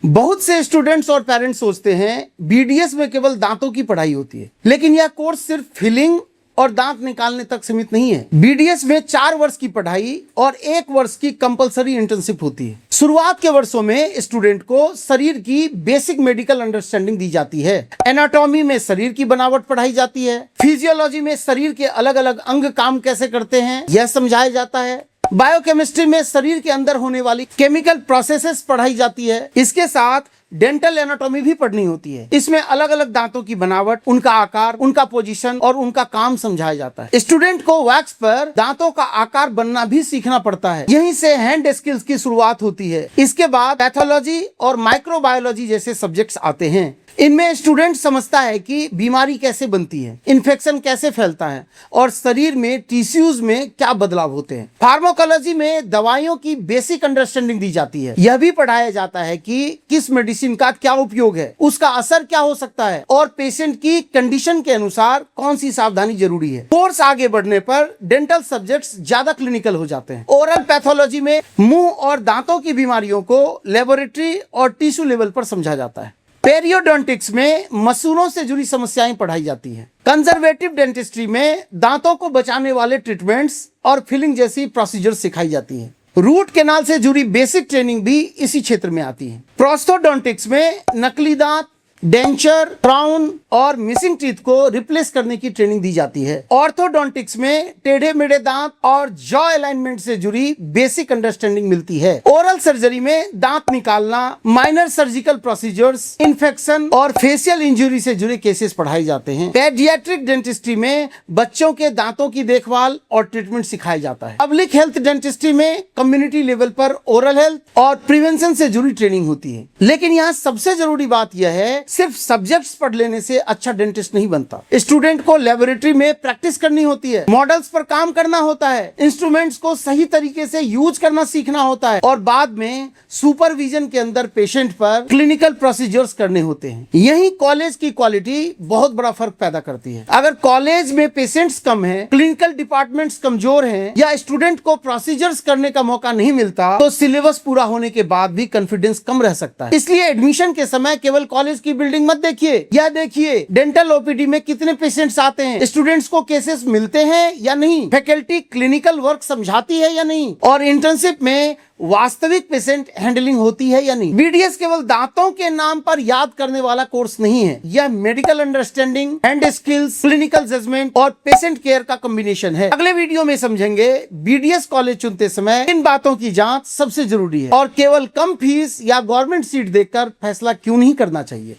बहुत से स्टूडेंट्स और पेरेंट्स सोचते हैं बीडीएस में केवल दांतों की पढ़ाई होती है, लेकिन यह कोर्स सिर्फ फिलिंग और दांत निकालने तक सीमित नहीं है। बीडीएस में 4 वर्ष की पढ़ाई और 1 वर्ष की कंपलसरी इंटर्नशिप होती है। शुरुआत के वर्षों में स्टूडेंट को शरीर की बेसिक मेडिकल अंडरस्टैंडिंग दी जाती है। एनाटॉमी में शरीर की बनावट पढ़ाई जाती है। फिजियोलॉजी में शरीर के अलग अलग अंग काम कैसे करते हैं यह समझाया जाता है। बायोकेमिस्ट्री में शरीर के अंदर होने वाली केमिकल प्रोसेसेस पढ़ाई जाती है। इसके साथ डेंटल एनाटॉमी भी पढ़नी होती है। इसमें अलग अलग दांतों की बनावट, उनका आकार, उनका पोजीशन और उनका काम समझाया जाता है। स्टूडेंट को वैक्स पर दांतों का आकार बनना भी सीखना पड़ता है। यहीं से हैंड स्किल्स की शुरुआत होती है। इसके बाद पैथोलॉजी और माइक्रोबायोलॉजी जैसे सब्जेक्ट्स आते हैं। इनमें स्टूडेंट समझता है कि बीमारी कैसे बनती है, इन्फेक्शन कैसे फैलता है और शरीर में टिश्यूज में क्या बदलाव होते हैं। फार्माकोलॉजी में दवाइयों की बेसिक अंडरस्टैंडिंग दी जाती है। यह भी पढ़ाया जाता है कि किस मेडिसिन का क्या उपयोग है, उसका असर क्या हो सकता है और पेशेंट की कंडीशन के अनुसार कौन सी सावधानी जरूरी है। कोर्स आगे बढ़ने पर डेंटल सब्जेक्ट्स ज्यादा क्लिनिकल हो जाते हैं। ओरल पैथोलॉजी में मुंह और दांतों की बीमारियों को लेबोरेटरी और टिश्यू लेवल पर समझा जाता है। पेरियोडोंटिक्स में मसूड़ों से जुड़ी समस्याएं पढ़ाई जाती हैं। कंजर्वेटिव डेंटिस्ट्री में दांतों को बचाने वाले ट्रीटमेंट्स और फिलिंग जैसी प्रोसीजर सिखाई जाती हैं। रूट कैनाल से जुड़ी बेसिक ट्रेनिंग भी इसी क्षेत्र में आती है। प्रोस्थोडोंटिक्स में नकली दांत, डेंचर, क्राउन और मिसिंग टीथ को रिप्लेस करने की ट्रेनिंग दी जाती है। ऑर्थोडोंटिक्स में टेढ़े मेढ़े दांत और जॉ अलाइनमेंट से जुड़ी बेसिक अंडरस्टैंडिंग मिलती है। ओरल सर्जरी में दांत निकालना, माइनर सर्जिकल प्रोसीजर्स, इन्फेक्शन और फेशियल इंजरी से जुड़े केसेस पढ़ाए जाते हैं। पेडियाट्रिक डेंटिस्ट्री में बच्चों के दांतों की देखभाल और ट्रीटमेंट सिखाया जाता है। पब्लिक हेल्थ डेंटिस्ट्री में कम्युनिटी लेवल पर ओरल हेल्थ और प्रिवेंशन से जुड़ी ट्रेनिंग होती है। लेकिन यहाँ सबसे जरूरी बात यह है, सिर्फ सब्जेक्ट्स पढ़ लेने से अच्छा डेंटिस्ट नहीं बनता। स्टूडेंट को लेबोरेटरी में प्रैक्टिस करनी होती है, मॉडल्स पर काम करना होता है, इंस्ट्रूमेंट्स को सही तरीके से यूज करना सीखना होता है और बाद में सुपरविजन के अंदर पेशेंट पर क्लिनिकल प्रोसीजर्स करने होते हैं। यही कॉलेज की क्वालिटी बहुत बड़ा फर्क पैदा करती है। अगर कॉलेज में पेशेंट्स कम है, क्लिनिकल डिपार्टमेंट्स कमजोर हैं या स्टूडेंट को प्रोसीजर्स करने का मौका नहीं मिलता तो सिलेबस पूरा होने के बाद भी कॉन्फिडेंस कम रह सकता है। इसलिए एडमिशन के समय केवल कॉलेज की बिल्डिंग मत देखिए, यह देखिए डेंटल ओपीडी में कितने पेशेंट्स आते हैं, स्टूडेंट्स को केसेस मिलते हैं या नहीं, फैकल्टी क्लिनिकल वर्क समझाती है या नहीं और इंटर्नशिप में वास्तविक पेशेंट हैंडलिंग होती है या नहीं। बीडीएस केवल दांतों के नाम पर याद करने वाला कोर्स नहीं है, यह medical understanding, hand skills, clinical judgement और पेशेंट केयर का कॉम्बिनेशन है। अगले वीडियो में समझेंगे बीडीएस कॉलेज चुनते समय इन बातों की जांच सबसे जरूरी है और केवल कम फीस या गवर्नमेंट सीट देखकर फैसला क्यों नहीं करना चाहिए।